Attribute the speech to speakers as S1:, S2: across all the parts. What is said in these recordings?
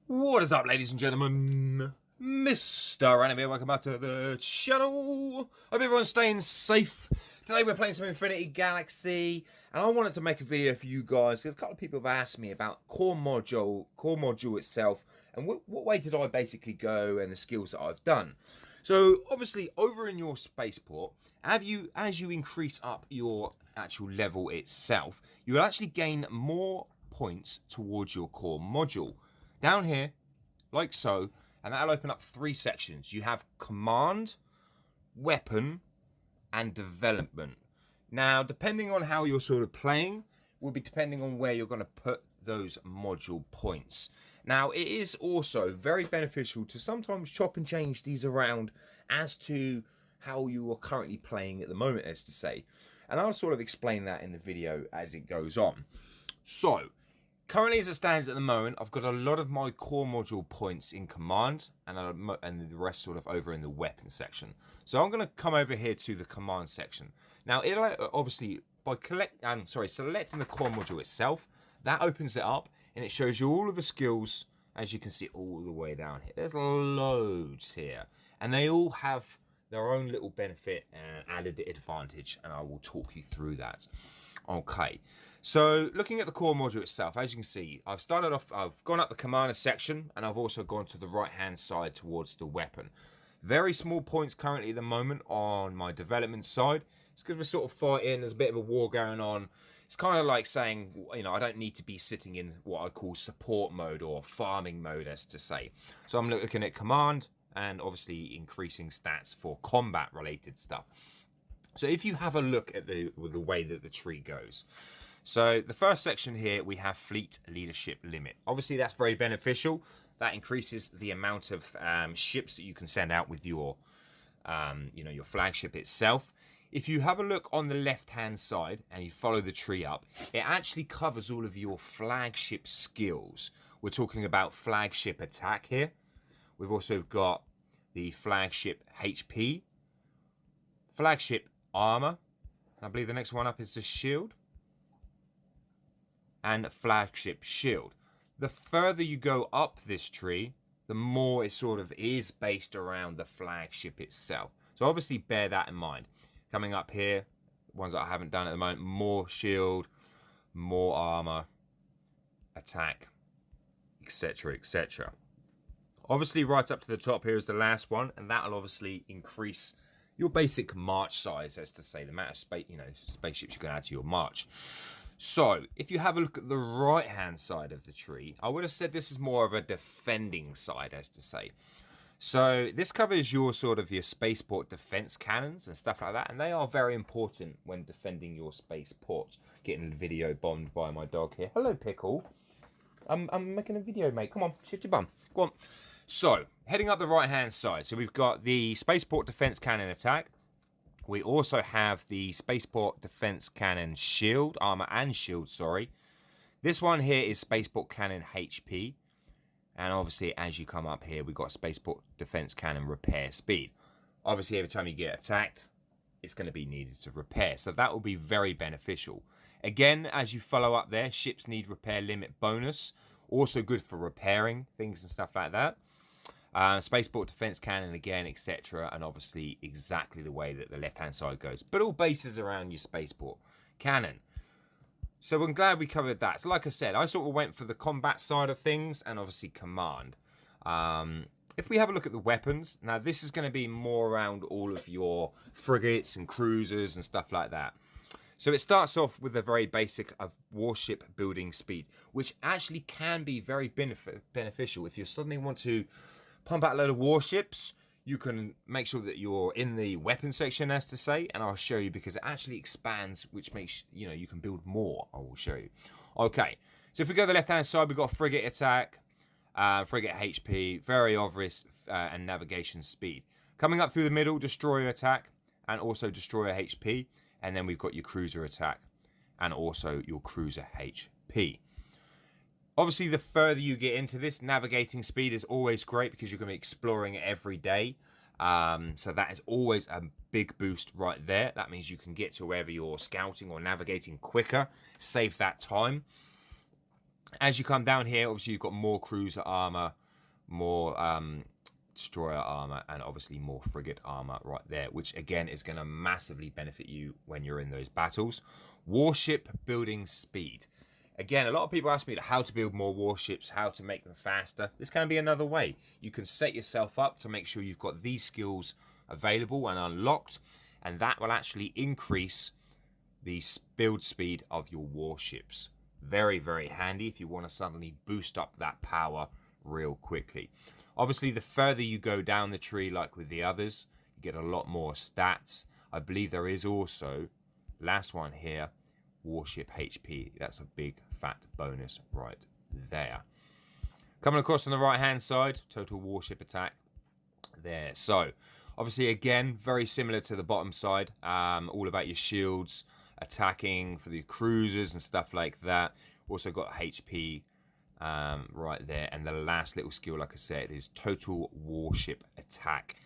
S1: What is up, ladies and gentlemen? Mr. Random here, welcome back to the channel. Hope everyone's staying safe. Today we're playing some Infinity Galaxy, and I wanted to make a video for you guys because a couple of people have asked me about core module itself, and what way did I basically go and the skills that I've done. So obviously over in your spaceport, as you increase up your actual level itself, you will actually gain more points towards your core module. Down here, like so, and that'll open up 3 sections. You have command, weapon, and development. Now, depending on how you're sort of playing, will be depending on where you're going to put those module points. Now, it is also very beneficial to sometimes chop and change these around as to how you are currently playing at the moment, as to say. And I'll sort of explain that in the video as it goes on. So, currently, as it stands at the moment, I've got a lot of my core module points in command, and the rest sort of over in the weapon section. So I'm going to come over here to the command section. Now, it'll obviously by selecting the core module itself, that opens it up and it shows you all of the skills, as you can see all the way down here. There's loads here, and they all have their own little benefit and added advantage, and I will talk you through that. Okay, so looking at the core module itself, as you can see, I've gone up the commander section, and I've also gone to the right hand side towards the weapon. Very small points currently at the moment on my development side. It's because we're sort of fighting, there's a bit of a war going on. It's kind of like saying, you know, I don't need to be sitting in what I call support mode or farming mode, as to say. So I'm looking at command and obviously increasing stats for combat related stuff. So if you have a look at the way that the tree goes. So the first section here, we have fleet leadership limit. Obviously, that's very beneficial. That increases the amount of ships that you can send out with your, your flagship itself. If you have a look on the left-hand side and you follow the tree up, it actually covers all of your flagship skills. We're talking about flagship attack here. We've also got the flagship HP, flagship armor. I believe the next one up is the shield, and flagship shield. The further you go up this tree, the more it sort of is based around the flagship itself. So obviously bear that in mind. Coming up here, ones that I haven't done at the moment, more shield, more armor, attack, etc, etc. Obviously right up to the top here is the last one, and that'll obviously increase your basic march size, as to say, the amount of spaceships you can add to your march. So, if you have a look at the right-hand side of the tree, I would have said this is more of a defending side, as to say. So, this covers your your spaceport defense cannons and stuff like that, and they are very important when defending your spaceport. Getting the video bombed by my dog here. Hello, Pickle. I'm making a video, mate. Come on, shit your bum. Go on. So, heading up the right-hand side, so we've got the spaceport defense cannon attack. We also have the spaceport defense cannon shield, armor and shield, sorry. This one here is spaceport cannon HP. And obviously, as you come up here, we've got spaceport defense cannon repair speed. Obviously, every time you get attacked, it's going to be needed to repair. So that will be very beneficial. Again, as you follow up there, ships need repair limit bonus. Also good for repairing things and stuff like that. Spaceport defense cannon again, etc. And obviously exactly the way that the left-hand side goes. But all bases around your spaceport cannon. So I'm glad we covered that. So like I said, I sort of went for the combat side of things and obviously command. If we have a look at the weapons, now this is going to be more around all of your frigates and cruisers and stuff like that. So it starts off with a very basic of warship building speed, which actually can be very beneficial. If you suddenly want to pump out a load of warships, you can make sure that you're in the weapon section, as to say, and I'll show you because it actually expands, which makes, you can build more. I will show you. Okay, so if we go to the left-hand side, we've got frigate attack, frigate HP, very obvious, and navigation speed. Coming up through the middle, destroyer attack, and also destroyer HP, and then we've got your cruiser attack, and also your cruiser HP. Obviously, the further you get into this, navigating speed is always great because you're going to be exploring it every day. So that is always a big boost right there. That means you can get to wherever you're scouting or navigating quicker, save that time. As you come down here, obviously you've got more cruiser armor, more destroyer armor, and obviously more frigate armor right there, which again is going to massively benefit you when you're in those battles. Warship building speed. Again, a lot of people ask me how to build more warships, how to make them faster. This can be another way. You can set yourself up to make sure you've got these skills available and unlocked, and that will actually increase the build speed of your warships. Very, very handy if you want to suddenly boost up that power real quickly. Obviously, the further you go down the tree, like with the others, you get a lot more stats. I believe there is also, last one here, warship HP. That's a big fat bonus right there. Coming across on the right hand side, total warship attack there. So obviously, again, very similar to the bottom side, all about your shields, attacking for the cruisers and stuff like that. Also got HP right there, and the last little skill, like I said, is total warship attack.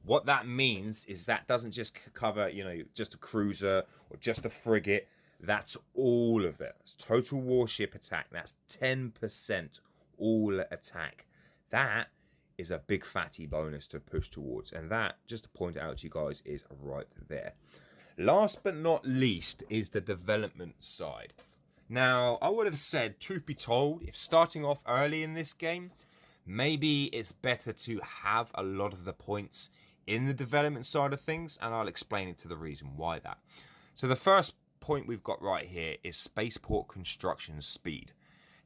S1: What that means is that doesn't just cover, you know, just a cruiser or just a frigate. That's all of it. It's total warship attack. That's 10% all attack. That is a big fatty bonus to push towards, and that, just to point out to you guys, is right there. Last but not least is the development side. Now, I would have said, truth be told, if starting off early in this game, maybe it's better to have a lot of the points in the development side of things, and I'll explain it to the reason why that. So the first point we've got right here is spaceport construction speed.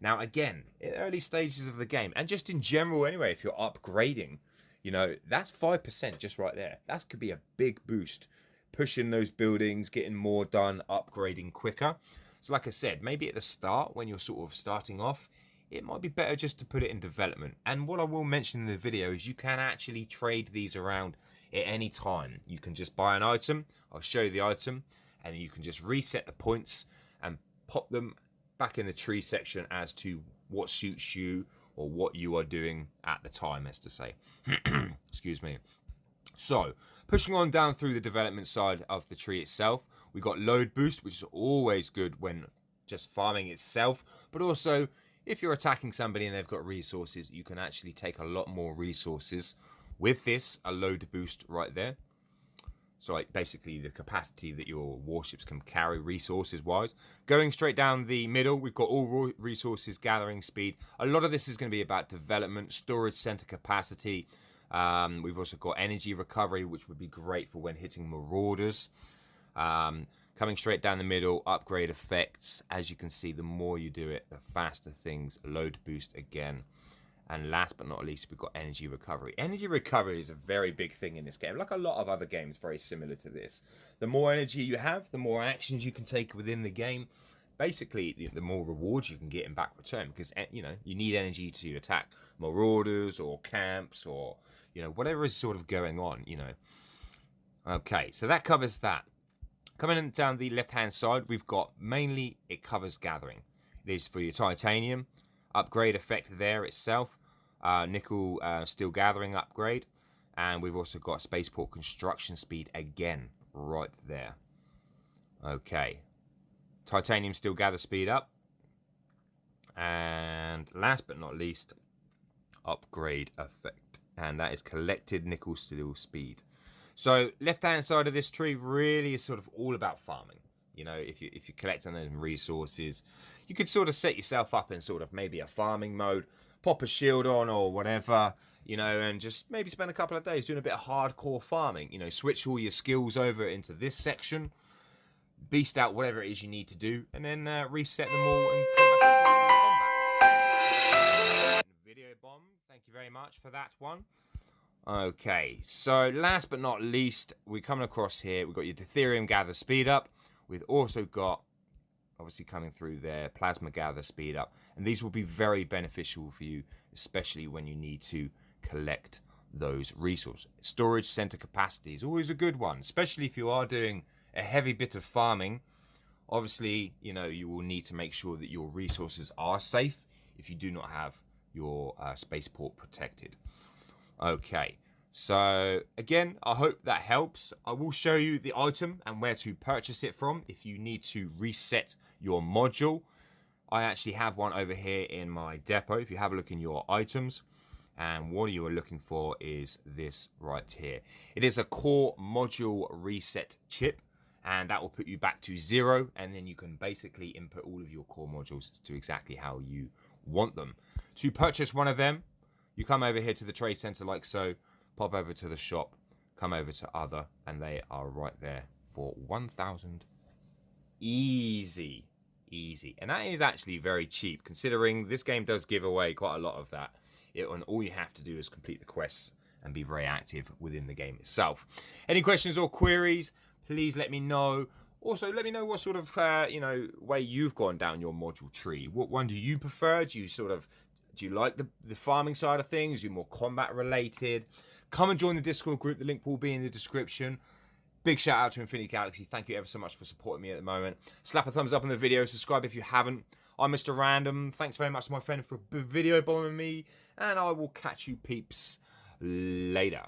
S1: Now, again, in early stages of the game, and just in general anyway, if you're upgrading, you know, that's 5% just right there. That could be a big boost. Pushing those buildings, getting more done, upgrading quicker. So like I said, maybe at the start, when you're sort of starting off, it might be better just to put it in development. And what I will mention in the video is you can actually trade these around at any time. You can just buy an item, I'll show you the item, and you can just reset the points and pop them back in the tree section as to what suits you or what you are doing at the time, as to say. Excuse me. So, pushing on down through the development side of the tree itself, we got load boost, which is always good when just farming itself, but also if you're attacking somebody and they've got resources, you can actually take a lot more resources with this, a load boost right there. So like basically the capacity that your warships can carry resources wise. Going straight down the middle, we've got all resources gathering speed. A lot of this is going to be about development, storage center capacity. We've also got energy recovery, which would be great for when hitting marauders. Coming straight down the middle, upgrade effects. As you can see, the more you do it, the faster things. Load boost again. And last but not least, we've got energy recovery. Energy recovery is a very big thing in this game. Like a lot of other games, very similar to this. The more energy you have, the more actions you can take within the game. Basically, the more rewards you can get in back return. Because, you know, you need energy to attack marauders or camps or, you know, whatever is sort of going on, you know. Okay, so that covers that. Coming down the left-hand side, we've got mainly, it covers gathering. It is for your titanium. Upgrade effect there itself, nickel steel gathering upgrade, and we've also got spaceport construction speed again right there. Okay, titanium steel gather speed up, and last but not least, upgrade effect, and that is collected nickel steel speed. So left hand side of this tree really is sort of all about farming. You know, if you're collecting those resources, you could sort of set yourself up in sort of maybe a farming mode, pop a shield on or whatever, you know, and just maybe spend a couple of days doing a bit of hardcore farming. You know, switch all your skills over into this section, beast out whatever it is you need to do, and then reset them all and come back into combat. Video bomb, thank you very much for that one. Okay, so last but not least, we're coming across here. We've got your deuterium gather speed up. We've also got, obviously coming through there, plasma gather speed up. And these will be very beneficial for you, especially when you need to collect those resources. Storage center capacity is always a good one, especially if you are doing a heavy bit of farming. Obviously, you know, you will need to make sure that your resources are safe if you do not have your spaceport protected. Okay. So, again, I hope that helps. I will show you the item and where to purchase it from if you need to reset your module. I actually have one over here in my depot. If you have a look in your items, and what you are looking for is this right here. It is a core module reset chip, and that will put you back to 0, and then you can basically input all of your core modules to exactly how you want them. To purchase one of them, you come over here to the trade center like so, pop over to the shop, come over to other, and they are right there for 1,000 easy. And that is actually very cheap, considering this game does give away quite a lot of that. And all you have to do is complete the quests and be very active within the game itself. Any questions or queries, please let me know. Also, let me know what sort of way you've gone down your module tree. What one do you prefer? Do you like the farming side of things? Are you more combat related? Come and join the Discord group. The link will be in the description. Big shout out to Infinity Galaxy. Thank you ever so much for supporting me at the moment. Slap a thumbs up on the video. Subscribe if you haven't. I'm Mr. Random. Thanks very much to my friend for video bombing me. And I will catch you peeps later.